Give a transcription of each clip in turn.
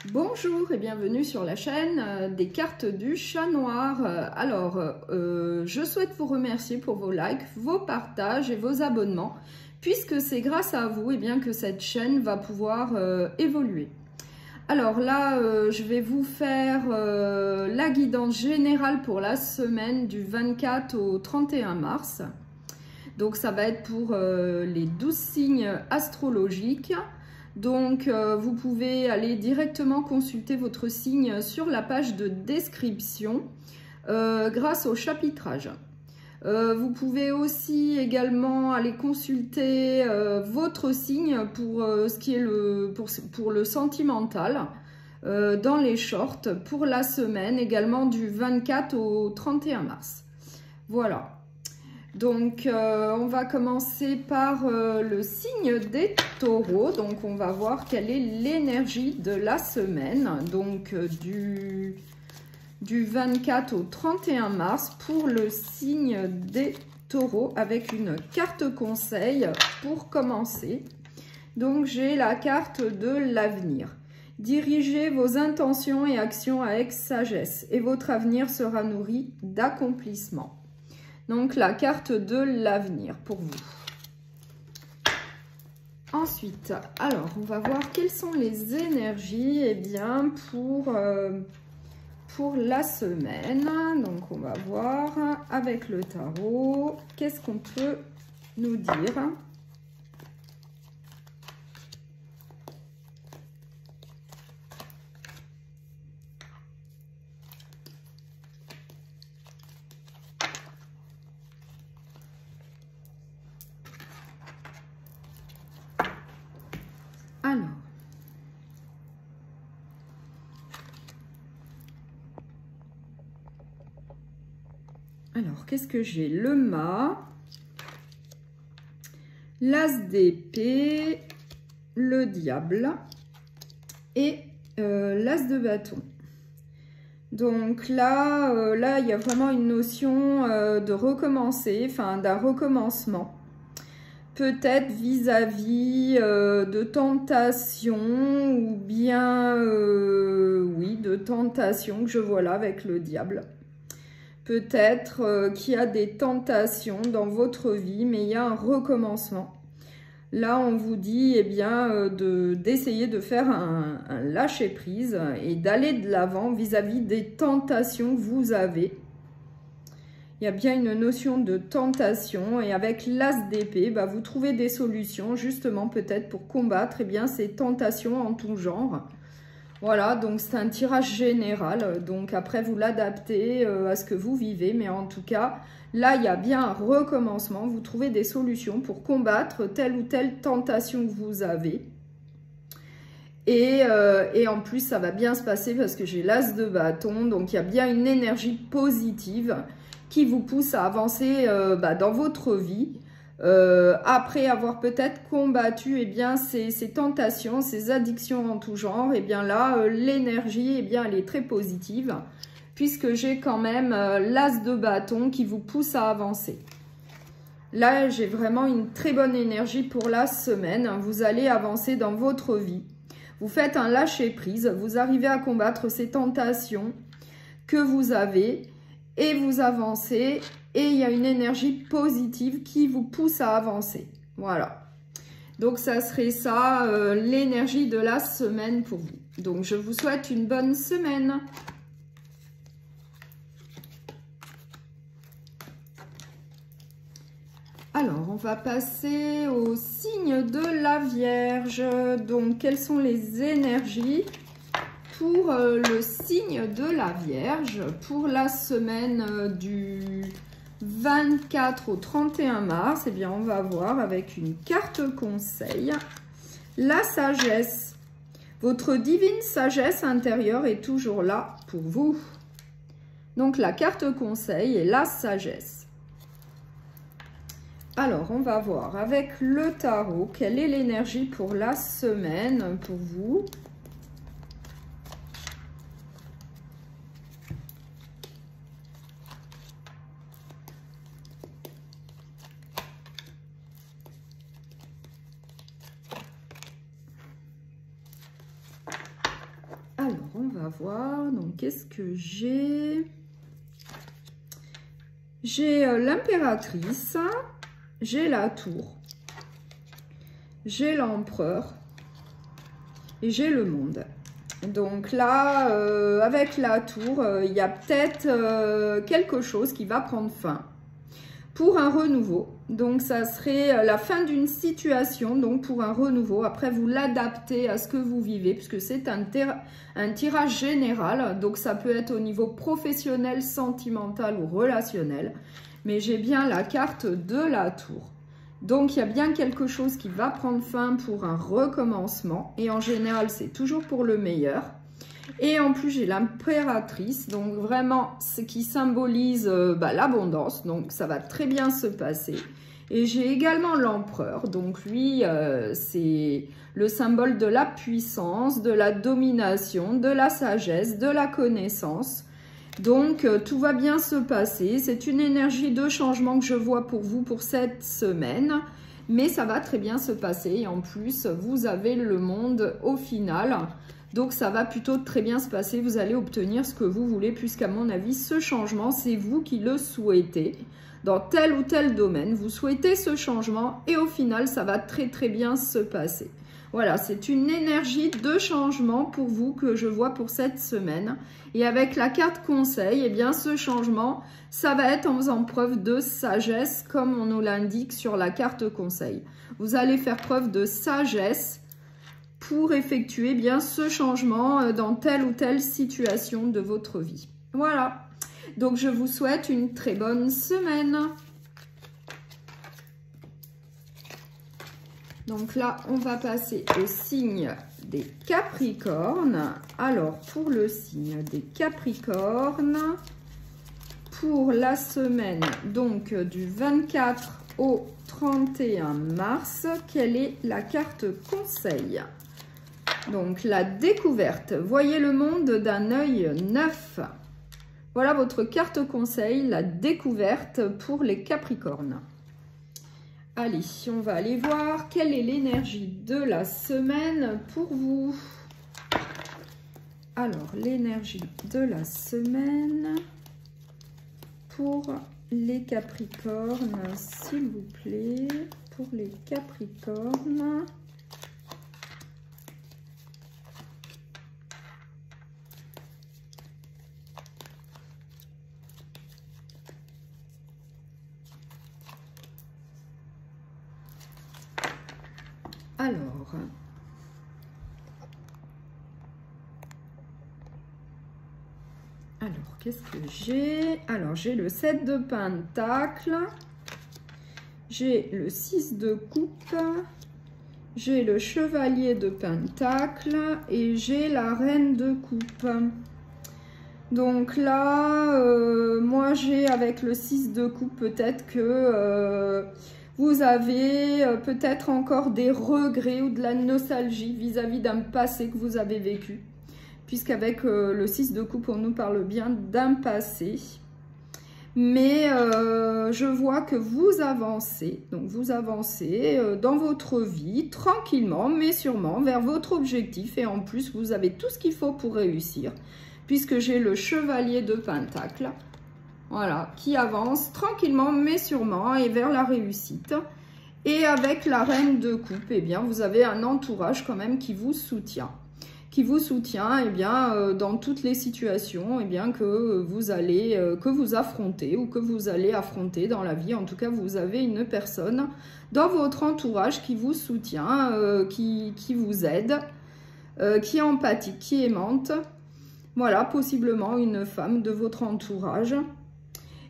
Bonjour et bienvenue sur la chaîne des cartes du chat noir. Je souhaite vous remercier pour vos likes, vos partages et vos abonnements, puisque c'est grâce à vous que cette chaîne va pouvoir évoluer. Alors là, je vais vous faire la guidance générale pour la semaine du 24 au 31 mars. Donc ça va être pour les 12 signes astrologiques. Donc, vous pouvez aller directement consulter votre signe sur la page de description grâce au chapitrage. Vous pouvez aussi également aller consulter votre signe pour ce qui est pour le sentimental dans les shorts pour la semaine également du 24 au 31 mars. Voilà. Donc, on va commencer par le signe des taureaux. Donc, on va voir quelle est l'énergie de la semaine. Donc, du 24 au 31 mars pour le signe des taureaux avec une carte conseil pour commencer. Donc, j'ai la carte de l'avenir. Dirigez vos intentions et actions avec sagesse et votre avenir sera nourri d'accomplissements. Donc, la carte de l'avenir pour vous. Ensuite, alors, on va voir quelles sont les énergies pour la semaine. Donc, on va voir avec le tarot, qu'est-ce qu'on peut nous dire. Alors, qu'est-ce que j'ai? Le mât, l'as d'épée, le diable et l'as de bâton. Donc là, il y a vraiment une notion de recommencer, enfin d'un recommencement. Peut-être vis-à-vis de tentation ou bien, oui, de tentation que je vois là avec le diable. Peut-être qu'il y a des tentations dans votre vie, mais il y a un recommencement. Là, on vous dit d'essayer de faire un lâcher-prise et d'aller de l'avant vis-à-vis des tentations que vous avez. Il y a bien une notion de tentation et avec l'as d'épée, vous trouvez des solutions justement peut-être pour combattre ces tentations en tout genre. Voilà, donc c'est un tirage général, donc après vous l'adaptez à ce que vous vivez, mais en tout cas, là il y a bien un recommencement, vous trouvez des solutions pour combattre telle ou telle tentation que vous avez. Et en plus, ça va bien se passer parce que j'ai l'as de bâton, donc il y a bien une énergie positive qui vous pousse à avancer dans votre vie. Après avoir peut-être combattu ces tentations, ces addictions en tout genre, là l'énergie elle est très positive puisque j'ai quand même l'as de bâton qui vous pousse à avancer. Là j'ai vraiment une très bonne énergie pour la semaine, vous allez avancer dans votre vie, vous faites un lâcher prise, vous arrivez à combattre ces tentations que vous avez et vous avancez. Et il y a une énergie positive qui vous pousse à avancer. Voilà. Donc, ça serait ça, l'énergie de la semaine pour vous. Donc, je vous souhaite une bonne semaine. Alors, on va passer au signe de la Vierge. Donc, quelles sont les énergies pour le signe de la Vierge pour la semaine du 24 au 31 mars, on va voir avec une carte conseil, la sagesse. Votre divine sagesse intérieure est toujours là pour vous. Donc, la carte conseil est la sagesse. Alors, on va voir avec le tarot, quelle est l'énergie pour la semaine pour vous. va voir. Donc, qu'est-ce que j'ai? J'ai l'impératrice, j'ai la tour, j'ai l'empereur et j'ai le monde. Donc là, avec la tour, il y a peut-être quelque chose qui va prendre fin pour un renouveau. Donc ça serait la fin d'une situation, donc pour un renouveau. Après, vous l'adaptez à ce que vous vivez, puisque c'est un tirage général. Donc ça peut être au niveau professionnel, sentimental ou relationnel. Mais j'ai bien la carte de la tour. Donc, il y a bien quelque chose qui va prendre fin pour un recommencement. Et en général, c'est toujours pour le meilleur. Et en plus, j'ai l'impératrice. Donc, vraiment, ce qui symbolise l'abondance. Donc, ça va très bien se passer. Et j'ai également l'empereur. Donc, lui, c'est le symbole de la puissance, de la domination, de la sagesse, de la connaissance. Donc, tout va bien se passer. C'est une énergie de changement que je vois pour vous pour cette semaine. Mais ça va très bien se passer. Et en plus, vous avez le monde au final. Donc, ça va plutôt très bien se passer. Vous allez obtenir ce que vous voulez, puisqu'à mon avis, ce changement, c'est vous qui le souhaitez. Dans tel ou tel domaine, vous souhaitez ce changement. Et au final, ça va très très bien se passer. Voilà, c'est une énergie de changement pour vous que je vois pour cette semaine. Et avec la carte conseil, eh bien ce changement, ça va être en faisant preuve de sagesse comme on nous l'indique sur la carte conseil. Vous allez faire preuve de sagesse pour effectuer bien ce changement dans telle ou telle situation de votre vie. Voilà, donc je vous souhaite une très bonne semaine. Donc là, on va passer au signe des Capricornes. Alors, pour le signe des Capricornes, pour la semaine donc du 24 au 31 mars, quelle est la carte conseil? Donc, la découverte. Voyez le monde d'un œil neuf. Voilà votre carte conseil, la découverte pour les Capricornes. Allez, on va aller voir quelle est l'énergie de la semaine pour vous. Alors, l'énergie de la semaine pour les Capricornes, s'il vous plaît. Pour les Capricornes. Alors, qu'est-ce que j'ai? Alors, j'ai le 7 de Pentacles, j'ai le 6 de Coupe, j'ai le Chevalier de Pentacles et j'ai la Reine de Coupe. Donc là, moi, j'ai avec le 6 de Coupe, peut-être que... vous avez peut-être encore des regrets ou de la nostalgie vis-à-vis d'un passé que vous avez vécu. Puisqu'avec le 6 de coupe, on nous parle bien d'un passé. Mais je vois que vous avancez. Donc, vous avancez dans votre vie tranquillement, mais sûrement vers votre objectif. Et en plus, vous avez tout ce qu'il faut pour réussir. Puisque j'ai le Chevalier de Pentacles. Voilà, qui avance tranquillement mais sûrement et vers la réussite. Et avec la Reine de Coupe, eh bien, vous avez un entourage quand même qui vous soutient. Qui vous soutient eh bien, dans toutes les situations eh bien, que vous affrontez ou que vous allez affronter dans la vie. En tout cas, vous avez une personne dans votre entourage qui vous soutient, qui vous aide, qui est empathique, qui est aimante. Voilà, possiblement une femme de votre entourage.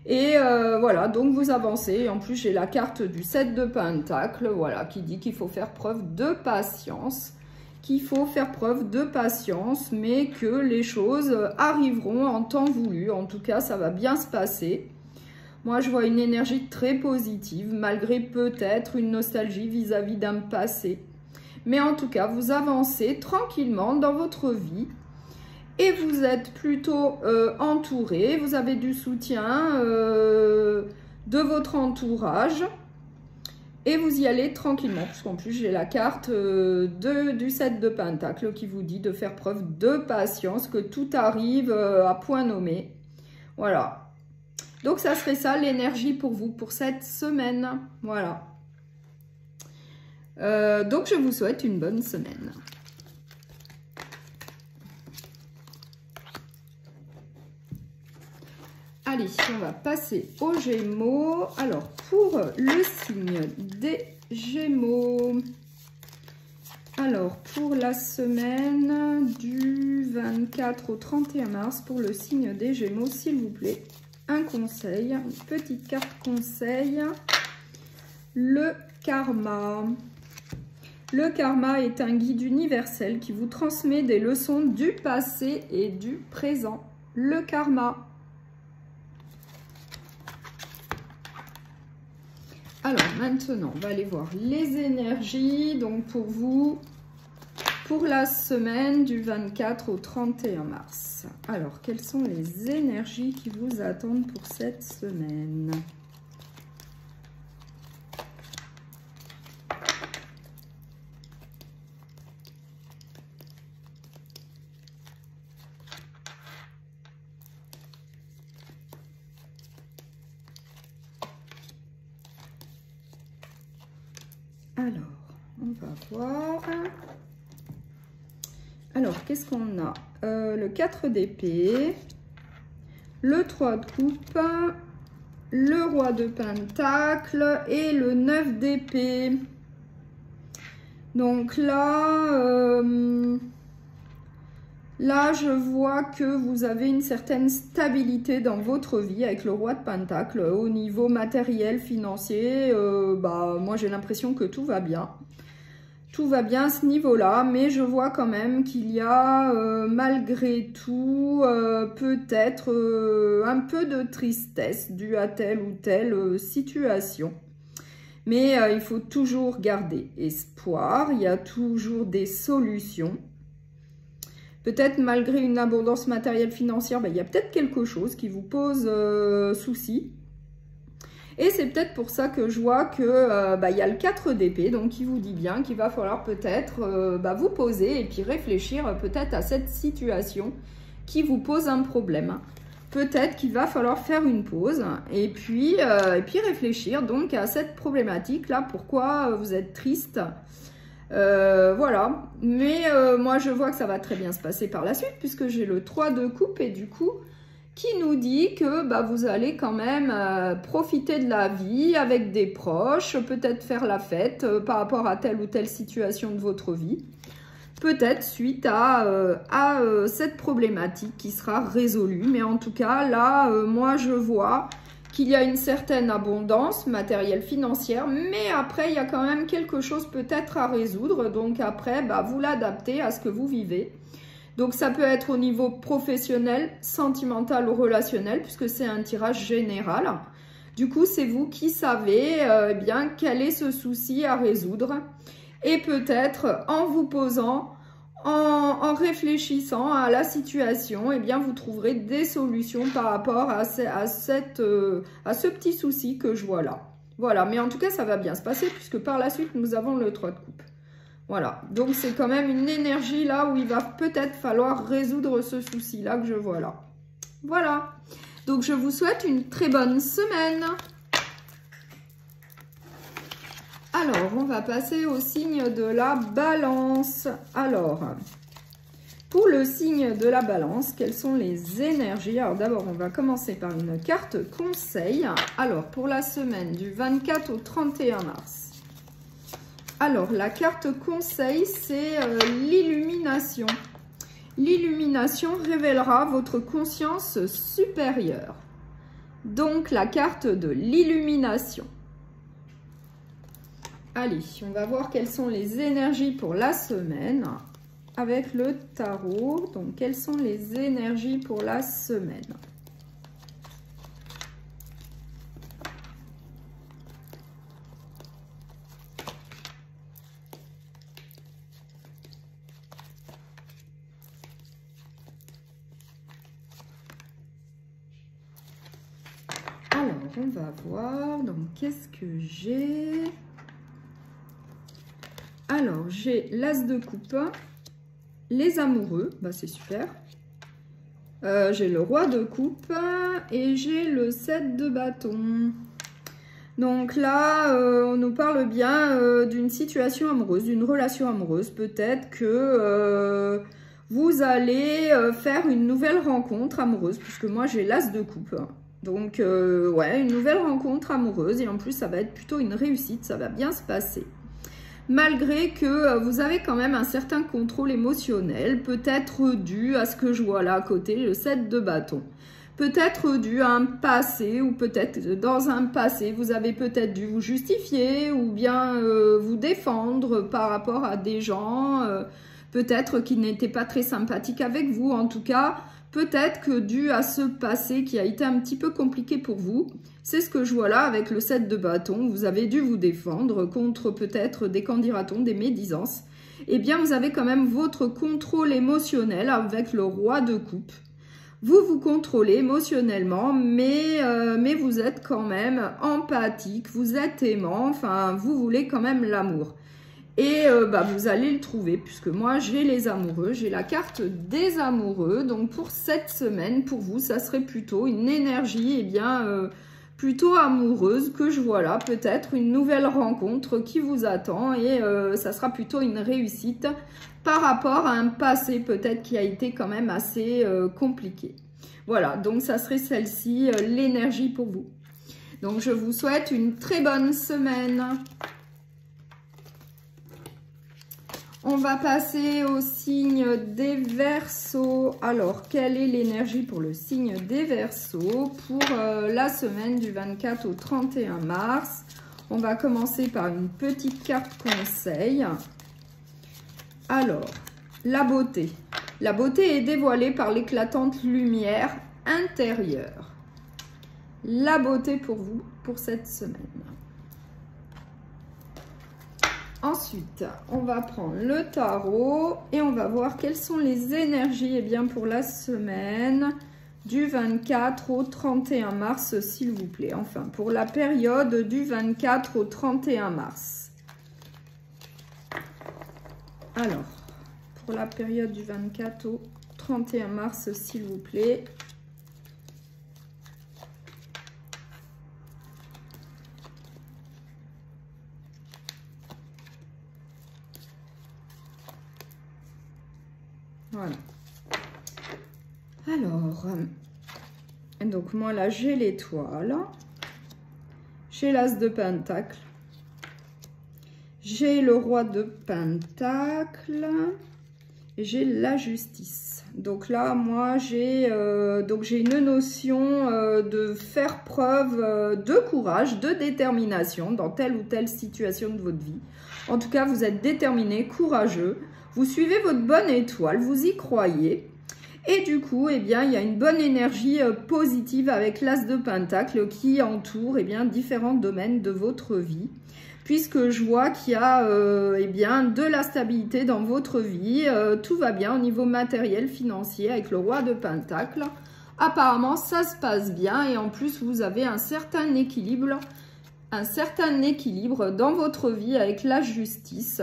Et voilà, donc vous avancez. En plus, j'ai la carte du 7 de Pentacles, voilà, qui dit qu'il faut faire preuve de patience. Qu'il faut faire preuve de patience, mais que les choses arriveront en temps voulu. En tout cas, ça va bien se passer. Moi, je vois une énergie très positive, malgré peut-être une nostalgie vis-à-vis d'un passé. Mais en tout cas, vous avancez tranquillement dans votre vie. Et vous êtes plutôt entouré, vous avez du soutien de votre entourage. Et vous y allez tranquillement, puisqu'en plus j'ai la carte du 7 de Pentacle qui vous dit de faire preuve de patience, que tout arrive à point nommé. Voilà. Donc ça serait ça l'énergie pour vous, pour cette semaine. Voilà. Donc je vous souhaite une bonne semaine. Allez, on va passer aux Gémeaux. Alors, pour le signe des Gémeaux, alors pour la semaine du 24 au 31 mars, pour le signe des Gémeaux, s'il vous plaît, un conseil, une petite carte conseil, le karma. Le karma est un guide universel qui vous transmet des leçons du passé et du présent. Le karma. Alors maintenant, on va aller voir les énergies. Donc pour vous, pour la semaine du 24 au 31 mars. Alors, quelles sont les énergies qui vous attendent pour cette semaine ? Alors, on va voir. Alors, qu'est-ce qu'on a? Le 4 d'épée, le 3 de coupe, le roi de pentacle et le 9 d'épée. Donc là, là, je vois que vous avez une certaine stabilité dans votre vie avec le roi de pentacle. Au niveau matériel, financier, moi j'ai l'impression que tout va bien. Tout va bien à ce niveau-là, mais je vois quand même qu'il y a malgré tout peut-être un peu de tristesse due à telle ou telle situation. Mais il faut toujours garder espoir, il y a toujours des solutions. Peut-être malgré une abondance matérielle financière, il y a peut-être quelque chose qui vous pose souci. Et c'est peut-être pour ça que je vois que il y a le 4 d'épée, donc qui vous dit bien qu'il va falloir peut-être vous poser et puis réfléchir peut-être à cette situation qui vous pose un problème. Peut-être qu'il va falloir faire une pause et puis réfléchir donc à cette problématique-là, pourquoi vous êtes triste. Voilà, mais moi je vois que ça va très bien se passer par la suite puisque j'ai le 3 de coupe et du coup qui nous dit que vous allez quand même profiter de la vie avec des proches, peut-être faire la fête par rapport à telle ou telle situation de votre vie, peut-être suite à cette problématique qui sera résolue. Mais en tout cas, là, moi je vois qu'il y a une certaine abondance matérielle, financière, mais après, il y a quand même quelque chose peut-être à résoudre. Donc après, vous l'adaptez à ce que vous vivez. Donc ça peut être au niveau professionnel, sentimental ou relationnel, puisque c'est un tirage général. Du coup, c'est vous qui savez bien quel est ce souci à résoudre. Et peut-être en vous posant, en réfléchissant à la situation, vous trouverez des solutions par rapport à ce petit souci que je vois là. Voilà, mais en tout cas, ça va bien se passer puisque par la suite, nous avons le 3 de coupe. Voilà, donc c'est quand même une énergie là où il va peut-être falloir résoudre ce souci-là que je vois là. Voilà, donc je vous souhaite une très bonne semaine. Alors, on va passer au signe de la balance. Alors, pour le signe de la balance, quelles sont les énergies? Alors d'abord, on va commencer par une carte conseil. Alors, pour la semaine du 24 au 31 mars. Alors, la carte conseil, c'est l'illumination. L'illumination révélera votre conscience supérieure. Donc, la carte de l'illumination. Allez, on va voir quelles sont les énergies pour la semaine avec le tarot. Donc, quelles sont les énergies pour la semaine? Alors, on va voir, donc qu'est-ce que j'ai? Alors, j'ai l'As de coupe, les amoureux, bah c'est super. J'ai le roi de coupe et j'ai le 7 de bâton. Donc là, on nous parle bien d'une situation amoureuse, d'une relation amoureuse. Peut-être que vous allez faire une nouvelle rencontre amoureuse, puisque moi j'ai l'As de coupe. Donc ouais, une nouvelle rencontre amoureuse et en plus ça va être plutôt une réussite, ça va bien se passer. Malgré que vous avez quand même un certain contrôle émotionnel, peut-être dû à ce que je vois là à côté, le 7 de bâton. Peut-être dû à un passé ou peut-être dans un passé, vous avez peut-être dû vous justifier ou bien vous défendre par rapport à des gens, peut-être qui n'étaient pas très sympathiques avec vous. En tout cas, peut-être que dû à ce passé qui a été un petit peu compliqué pour vous, c'est ce que je vois là avec le 7 de bâton, vous avez dû vous défendre contre peut-être des qu'en dira-t-on, des médisances. Eh bien, vous avez quand même votre contrôle émotionnel avec le roi de coupe. Vous vous contrôlez émotionnellement, mais vous êtes quand même empathique, vous êtes aimant, enfin, vous voulez quand même l'amour. Et vous allez le trouver, puisque moi, j'ai les amoureux, j'ai la carte des amoureux. Donc, pour cette semaine, pour vous, ça serait plutôt une énergie, plutôt amoureuse que je vois là. Peut-être une nouvelle rencontre qui vous attend et ça sera plutôt une réussite par rapport à un passé peut-être qui a été quand même assez compliqué. Voilà, donc ça serait celle-ci, l'énergie pour vous. Donc, je vous souhaite une très bonne semaine. On va passer au signe des Verseaux. Alors, quelle est l'énergie pour le signe des Verseaux pour la semaine du 24 au 31 mars? On va commencer par une petite carte conseil. Alors, la beauté. La beauté est dévoilée par l'éclatante lumière intérieure. La beauté pour vous, pour cette semaine. Ensuite, on va prendre le tarot et on va voir quelles sont les énergies pour la semaine du 24 au 31 mars, s'il vous plaît. Enfin, pour la période du 24 au 31 mars. Alors, pour la période du 24 au 31 mars, s'il vous plaît. Voilà. Alors, donc moi là j'ai l'étoile, j'ai l'as de pentacle, j'ai le roi de pentacle et j'ai la justice. Donc là moi j'ai une notion de faire preuve de courage, de détermination dans telle ou telle situation de votre vie. En tout cas, vous êtes déterminé, courageux. Vous suivez votre bonne étoile, vous y croyez. Et du coup, il y a une bonne énergie positive avec l'as de pentacle qui entoure différents domaines de votre vie. Puisque je vois qu'il y a de la stabilité dans votre vie. Tout va bien au niveau matériel, financier avec le roi de pentacle. Apparemment, ça se passe bien et en plus, vous avez un certain équilibre dans votre vie avec la justice.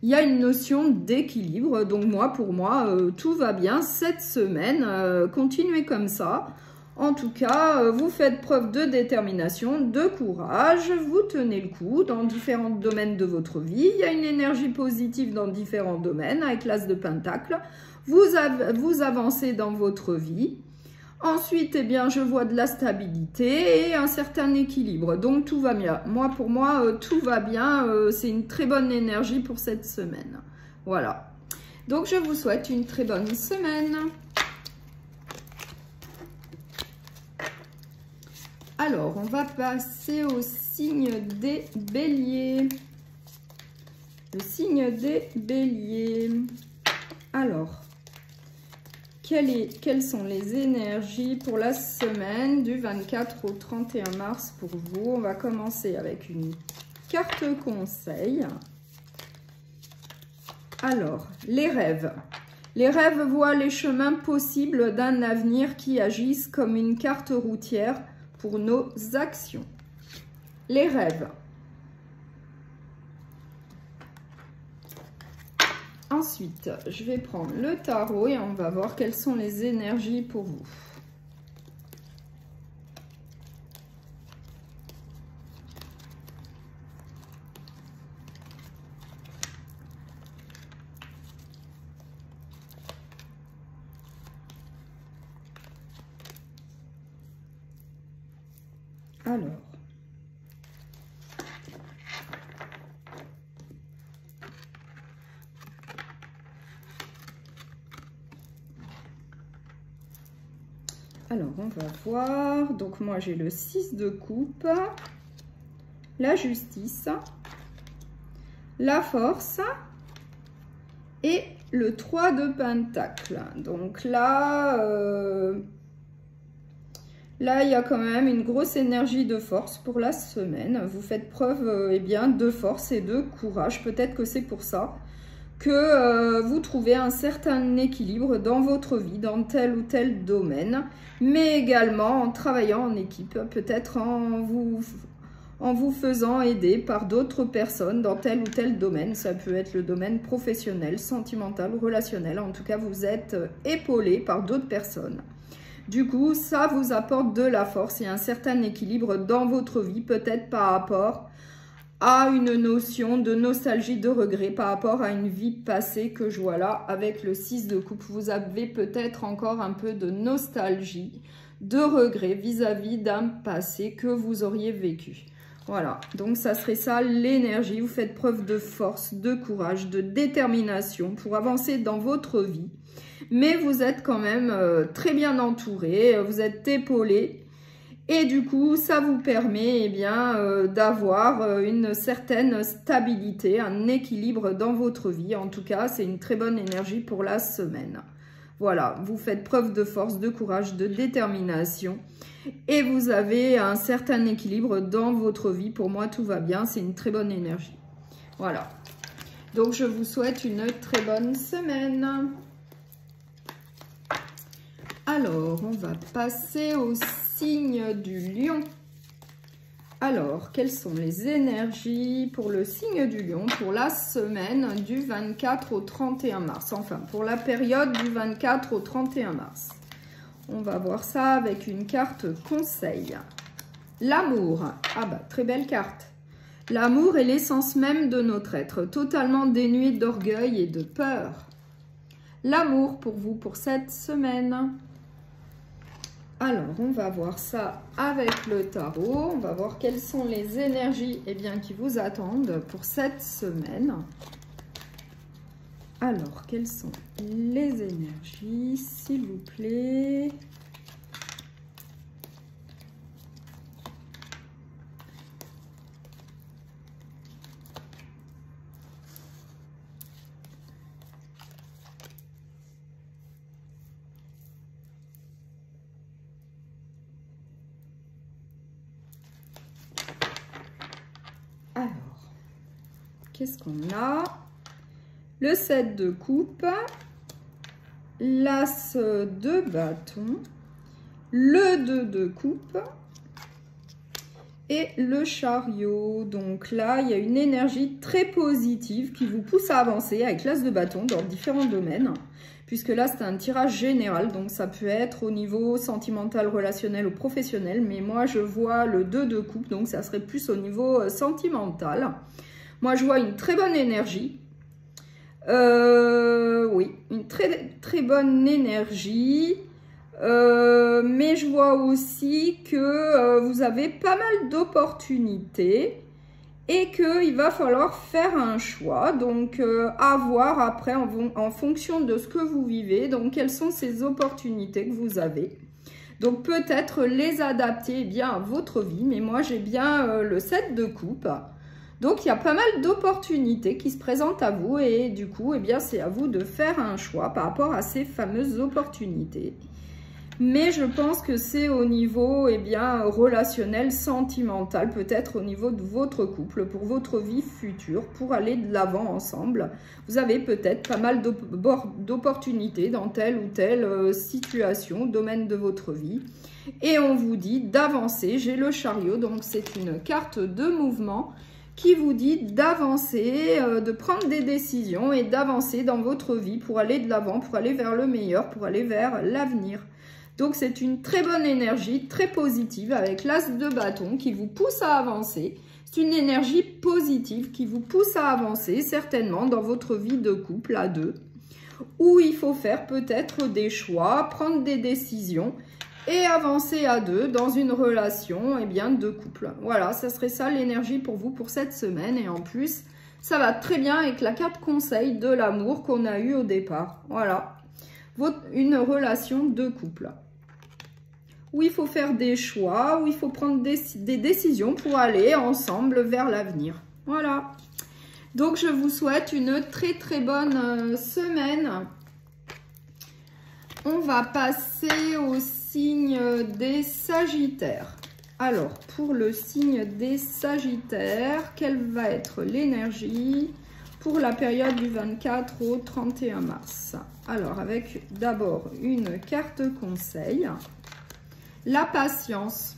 Il y a une notion d'équilibre, donc pour moi, tout va bien cette semaine. Continuez comme ça. En tout cas, vous faites preuve de détermination, de courage, vous tenez le coup dans différents domaines de votre vie. Il y a une énergie positive dans différents domaines avec l'as de pentacle. Vous avancez dans votre vie. Ensuite, je vois de la stabilité et un certain équilibre. Donc, tout va bien. Pour moi, tout va bien. C'est une très bonne énergie pour cette semaine. Voilà. Donc, je vous souhaite une très bonne semaine. Alors, on va passer au signe des béliers. Le signe des béliers. Alors... Quelles sont les énergies pour la semaine du 24 au 31 mars pour vous? On va commencer avec une carte conseil. Alors, les rêves. Les rêves voient les chemins possibles d'un avenir qui agissent comme une carte routière pour nos actions. Les rêves. Ensuite, je vais prendre le tarot et on va voir quelles sont les énergies pour vous. Alors, on va voir. Donc, moi, j'ai le 6 de coupe, la justice, la force et le 3 de pentacle. Donc là, il y a quand même une grosse énergie de force pour la semaine. Vous faites preuve eh bien, de force et de courage. Peut-être que c'est pour ça que vous trouvez un certain équilibre dans votre vie, dans tel ou tel domaine, mais également en travaillant en équipe, peut-être en vous faisant aider par d'autres personnes dans tel ou tel domaine. Ça peut être le domaine professionnel, sentimental, relationnel. En tout cas, vous êtes épaulé par d'autres personnes. Du coup, ça vous apporte de la force et un certain équilibre dans votre vie, peut-être par rapport à une notion de nostalgie, de regret, par rapport à une vie passée que je vois là avec le 6 de coupe. Vous avez peut-être encore un peu de nostalgie, de regret vis-à-vis d'un passé que vous auriez vécu. Voilà, donc ça serait ça l'énergie. Vous faites preuve de force, de courage, de détermination pour avancer dans votre vie. Mais vous êtes quand même très bien entouré, vous êtes épaulé. Et du coup, ça vous permet eh bien, d'avoir une certaine stabilité, un équilibre dans votre vie. En tout cas, c'est une très bonne énergie pour la semaine. Voilà, vous faites preuve de force, de courage, de détermination. Et vous avez un certain équilibre dans votre vie. Pour moi, tout va bien, c'est une très bonne énergie. Voilà. Donc, je vous souhaite une très bonne semaine. Alors, on va passer au signe du lion. Alors, quelles sont les énergies pour le signe du lion pour la semaine du 24 au 31 mars? Enfin, pour la période du 24 au 31 mars. On va voir ça avec une carte conseil. L'amour. Ah bah, très belle carte. L'amour est l'essence même de notre être, totalement dénué d'orgueil et de peur. L'amour pour vous pour cette semaine. Alors, on va voir ça avec le tarot. On va voir quelles sont les énergies eh bien, qui vous attendent pour cette semaine. Alors, quelles sont les énergies, s'il vous plaît? Alors, qu'est-ce qu'on a? Le 7 de coupe, l'as de bâton, le 2 de coupe et le chariot. Donc là, il y a une énergie très positive qui vous pousse à avancer avec l'as de bâton dans différents domaines. Puisque là, c'est un tirage général, donc ça peut être au niveau sentimental, relationnel ou professionnel. Mais moi, je vois le 2 de coupe, donc ça serait plus au niveau sentimental. Moi, je vois une très bonne énergie. Oui, une très bonne énergie. Mais je vois aussi que vous avez pas mal d'opportunités. Et qu'il va falloir faire un choix, donc à voir après en fonction de ce que vous vivez, donc quelles sont ces opportunités que vous avez. Donc peut-être les adapter eh bien à votre vie, mais moi j'ai bien le 7 de coupe. Donc il y a pas mal d'opportunités qui se présentent à vous et du coup eh bien c'est à vous de faire un choix par rapport à ces fameuses opportunités. Mais je pense que c'est au niveau eh bien, relationnel, sentimental, peut-être au niveau de votre couple, pour votre vie future, pour aller de l'avant ensemble. Vous avez peut-être pas mal d'opportunités dans telle ou telle situation, domaine de votre vie. Et on vous dit d'avancer. J'ai le chariot, donc c'est une carte de mouvement qui vous dit d'avancer, de prendre des décisions et d'avancer dans votre vie pour aller de l'avant, pour aller vers le meilleur, pour aller vers l'avenir. Donc, c'est une très bonne énergie, très positive, avec l'as de bâton qui vous pousse à avancer. C'est une énergie positive qui vous pousse à avancer, certainement, dans votre vie de couple à deux, où il faut faire peut-être des choix, prendre des décisions et avancer à deux dans une relation de couple. Voilà, ça serait ça l'énergie pour vous pour cette semaine. Et en plus, ça va très bien avec la carte conseil de l'amour qu'on a eu au départ. Voilà, une relation de couple où il faut faire des choix, où il faut prendre des décisions pour aller ensemble vers l'avenir. Voilà. Donc, je vous souhaite une très très bonne semaine. On va passer au signe des Sagittaires. Alors, pour le signe des Sagittaires, quelle va être l'énergie pour la période du 24 au 31 mars? Alors, avec d'abord une carte conseil. La patience.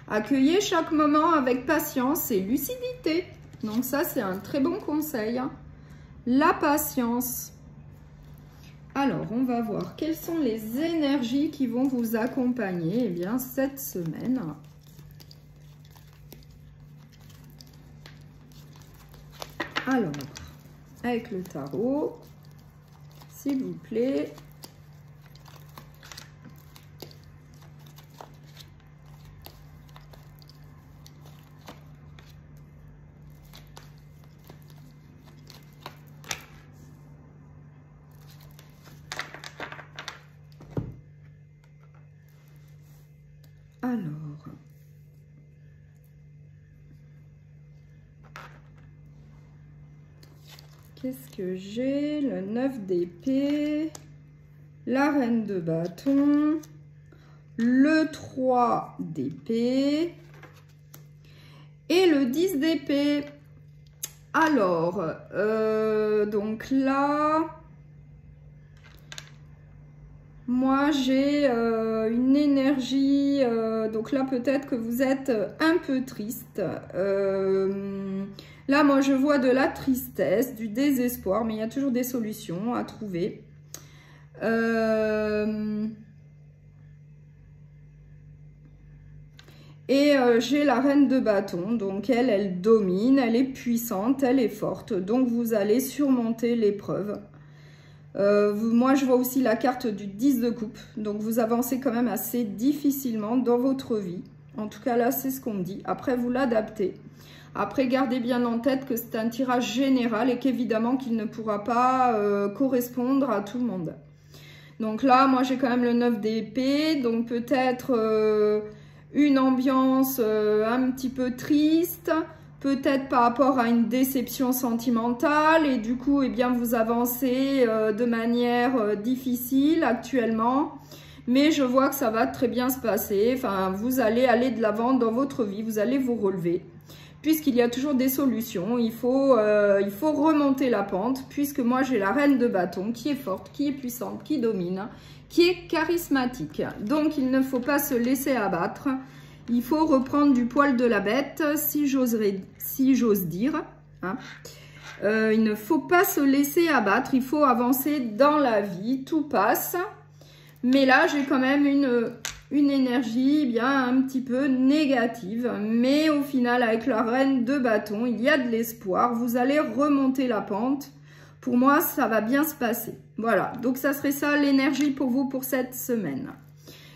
Accueillez chaque moment avec patience et lucidité. Donc ça, c'est un très bon conseil. La patience. Alors, on va voir quelles sont les énergies qui vont vous accompagner cette semaine. Alors, avec le tarot, s'il vous plaît. Alors, qu'est-ce que j'ai? Le 9 d'épée, la reine de bâton, le 3 d'épée et le 10 d'épée. Alors, donc là, moi j'ai une énergie, donc là peut-être que vous êtes un peu triste. Là, moi je vois de la tristesse, du désespoir, mais il y a toujours des solutions à trouver. Et j'ai la reine de bâton, donc elle domine, elle est puissante, elle est forte, donc vous allez surmonter l'épreuve. Moi, je vois aussi la carte du 10 de coupe, donc vous avancez quand même assez difficilement dans votre vie. En tout cas, là, c'est ce qu'on me dit. Après, vous l'adaptez. Après, gardez bien en tête que c'est un tirage général et qu'évidemment qu'il ne pourra pas correspondre à tout le monde. Donc là, moi, j'ai quand même le 9 d'épée, donc peut-être une ambiance un petit peu triste, peut-être par rapport à une déception sentimentale et du coup, vous avancez de manière difficile actuellement. Mais je vois que ça va très bien se passer. Enfin, vous allez aller de l'avant dans votre vie, vous allez vous relever. Puisqu'il y a toujours des solutions, il faut remonter la pente. Puisque moi, j'ai la reine de bâton qui est forte, qui est puissante, qui domine, qui est charismatique. Donc, il ne faut pas se laisser abattre. Il faut reprendre du poil de la bête, si j'ose dire. Hein. Il ne faut pas se laisser abattre, il faut avancer dans la vie, tout passe. Mais là, j'ai quand même une énergie un petit peu négative. Mais au final, avec la reine de bâton, il y a de l'espoir. Vous allez remonter la pente. Pour moi, ça va bien se passer. Voilà, donc ça serait ça l'énergie pour vous pour cette semaine.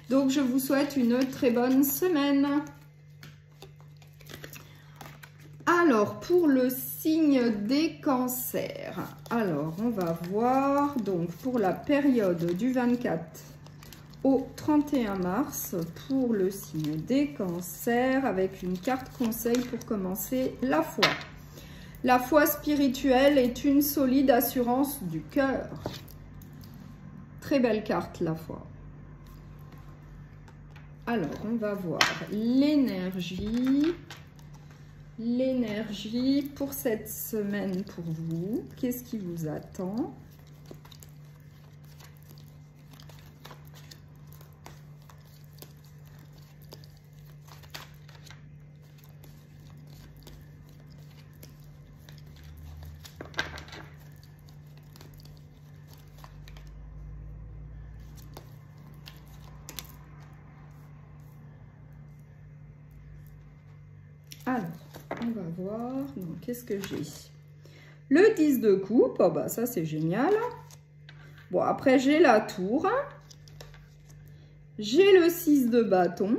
Donc, je vous souhaite une très bonne semaine. Alors, pour le signe des cancers. Alors, on va voir. Donc, pour la période du 24 au 31 mars, pour le signe des cancers, avec une carte conseil pour commencer, la foi. La foi spirituelle est une solide assurance du cœur. Très belle carte, la foi. Alors, on va voir l'énergie. L'énergie pour cette semaine pour vous. Qu'est-ce qui vous attend? Alors, on va voir. Qu'est-ce que j'ai? Le 10 de coupe. Oh, bah, ça, c'est génial. Bon, après, j'ai la tour. J'ai le 6 de bâton.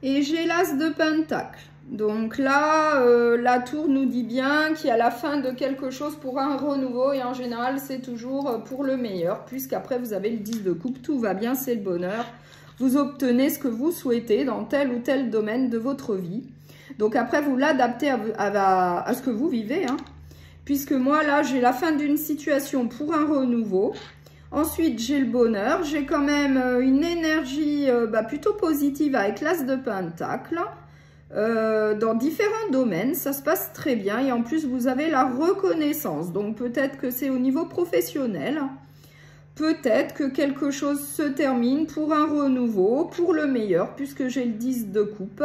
Et j'ai l'as de pentacle. Donc là, la tour nous dit bien qu'il y a la fin de quelque chose pour un renouveau. Et en général, c'est toujours pour le meilleur. Puisqu'après, vous avez le 10 de coupe. Tout va bien, c'est le bonheur. Vous obtenez ce que vous souhaitez dans tel ou tel domaine de votre vie. Donc après, vous l'adaptez à ce que vous vivez. Hein. Puisque moi, là, j'ai la fin d'une situation pour un renouveau. Ensuite, j'ai le bonheur. J'ai quand même une énergie plutôt positive avec l'as de pentacle. Dans différents domaines, ça se passe très bien. Et en plus, vous avez la reconnaissance. Donc, peut-être que c'est au niveau professionnel. Peut-être que quelque chose se termine pour un renouveau, pour le meilleur, puisque j'ai le 10 de coupe.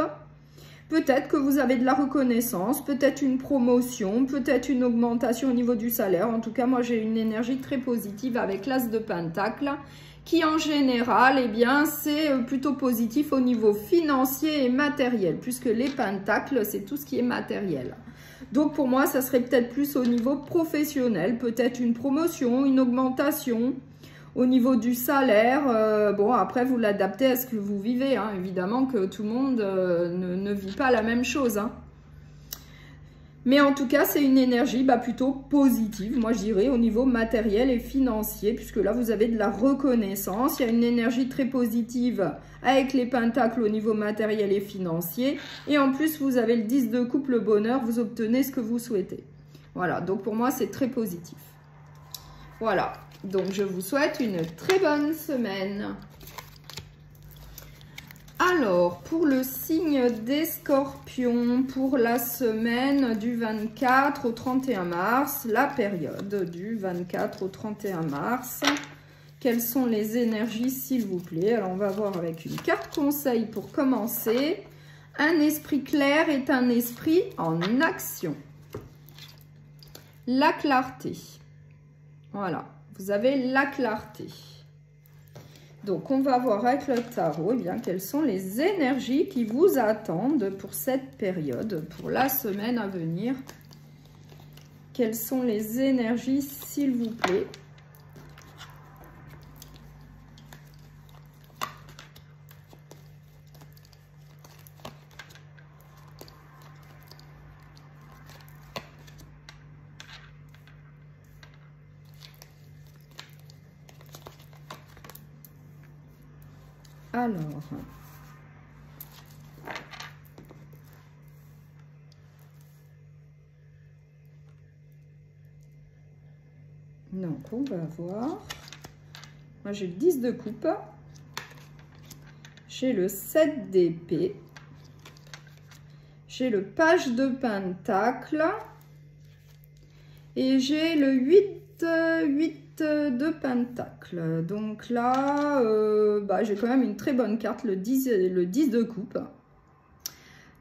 Peut-être que vous avez de la reconnaissance, peut-être une promotion, peut-être une augmentation au niveau du salaire. En tout cas, moi, j'ai une énergie très positive avec l'as de pentacle, qui en général, eh bien, c'est plutôt positif au niveau financier et matériel, puisque les pentacles, c'est tout ce qui est matériel. Donc, pour moi, ça serait peut-être plus au niveau professionnel, peut-être une promotion, une augmentation. Au niveau du salaire, bon, après, vous l'adaptez à ce que vous vivez. Hein. Évidemment que tout le monde ne vit pas la même chose. Hein. Mais en tout cas, c'est une énergie plutôt positive, moi je dirais, au niveau matériel et financier, puisque là, vous avez de la reconnaissance. Il y a une énergie très positive avec les pentacles au niveau matériel et financier. Et en plus, vous avez le 10 de coupe, le bonheur, vous obtenez ce que vous souhaitez. Voilà, donc pour moi, c'est très positif. Voilà. Donc, je vous souhaite une très bonne semaine. Alors, pour le signe des Scorpions, pour la semaine du 24 au 31 mars, la période du 24 au 31 mars, quelles sont les énergies, s'il vous plaît? Alors, on va voir avec une carte conseil pour commencer. Un esprit clair est un esprit en action. La clarté. Voilà. Vous avez la clarté. Donc, on va voir avec le tarot, eh bien, quelles sont les énergies qui vous attendent pour cette période, pour la semaine à venir. Quelles sont les énergies, s'il vous plaît? Alors, donc on va voir. Moi j'ai le 10 de coupe, j'ai le 7 d'épée, j'ai le page de pentacle et j'ai le 8 de pentacle. Donc là, j'ai quand même une très bonne carte, le 10 de coupe.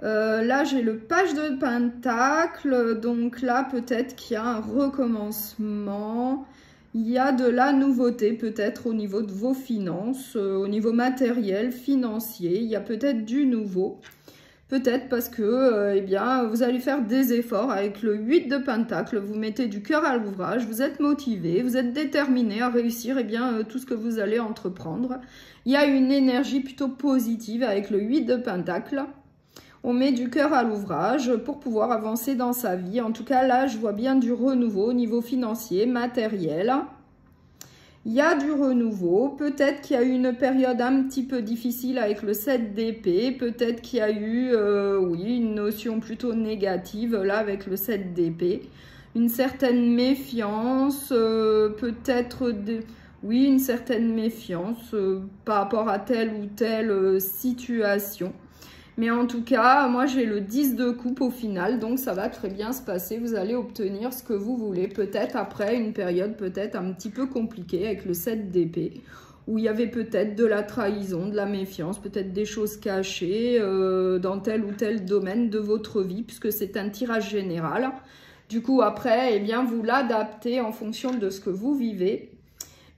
Là, j'ai le page de pentacle. Donc là, peut-être qu'il y a un recommencement. Il y a de la nouveauté peut-être au niveau de vos finances, au niveau matériel, financier. Il y a peut-être du nouveau. Peut-être parce que eh bien, vous allez faire des efforts avec le 8 de pentacle, vous mettez du cœur à l'ouvrage, vous êtes motivé, vous êtes déterminé à réussir tout ce que vous allez entreprendre. Il y a une énergie plutôt positive avec le 8 de pentacle. On met du cœur à l'ouvrage pour pouvoir avancer dans sa vie. En tout cas, là, je vois bien du renouveau au niveau financier, matériel. Il y a du renouveau, peut-être qu'il y a eu une période un petit peu difficile avec le 7 d'épée, peut-être qu'il y a eu, oui, une notion plutôt négative là avec le 7 d'épée, une certaine méfiance, peut-être, oui, une certaine méfiance par rapport à telle ou telle situation. Mais en tout cas, moi j'ai le 10 de coupe au final, donc ça va très bien se passer. Vous allez obtenir ce que vous voulez, peut-être après une période peut-être un petit peu compliquée avec le 7 d'épée, où il y avait peut-être de la trahison, de la méfiance, peut-être des choses cachées dans tel ou tel domaine de votre vie, puisque c'est un tirage général. Du coup, après, eh bien, vous l'adaptez en fonction de ce que vous vivez.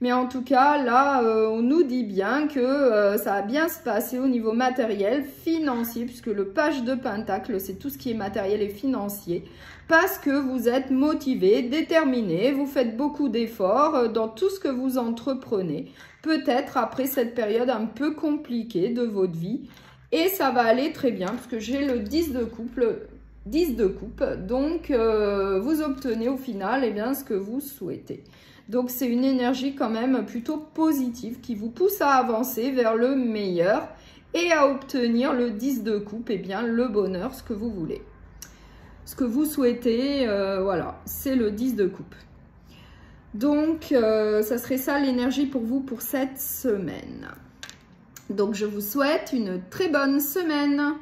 Mais en tout cas, là, on nous dit bien que ça va bien se passer au niveau matériel, financier, puisque le page de Pentacle, c'est tout ce qui est matériel et financier, parce que vous êtes motivé, déterminé, vous faites beaucoup d'efforts dans tout ce que vous entreprenez, peut-être après cette période un peu compliquée de votre vie, et ça va aller très bien, puisque j'ai le 10 de coupe, donc vous obtenez au final eh bien, ce que vous souhaitez. Donc, c'est une énergie quand même plutôt positive qui vous pousse à avancer vers le meilleur et à obtenir le 10 de coupe, et bien le bonheur, ce que vous voulez. Ce que vous souhaitez, voilà, c'est le 10 de coupe. Donc, ça serait ça l'énergie pour vous pour cette semaine. Donc, je vous souhaite une très bonne semaine.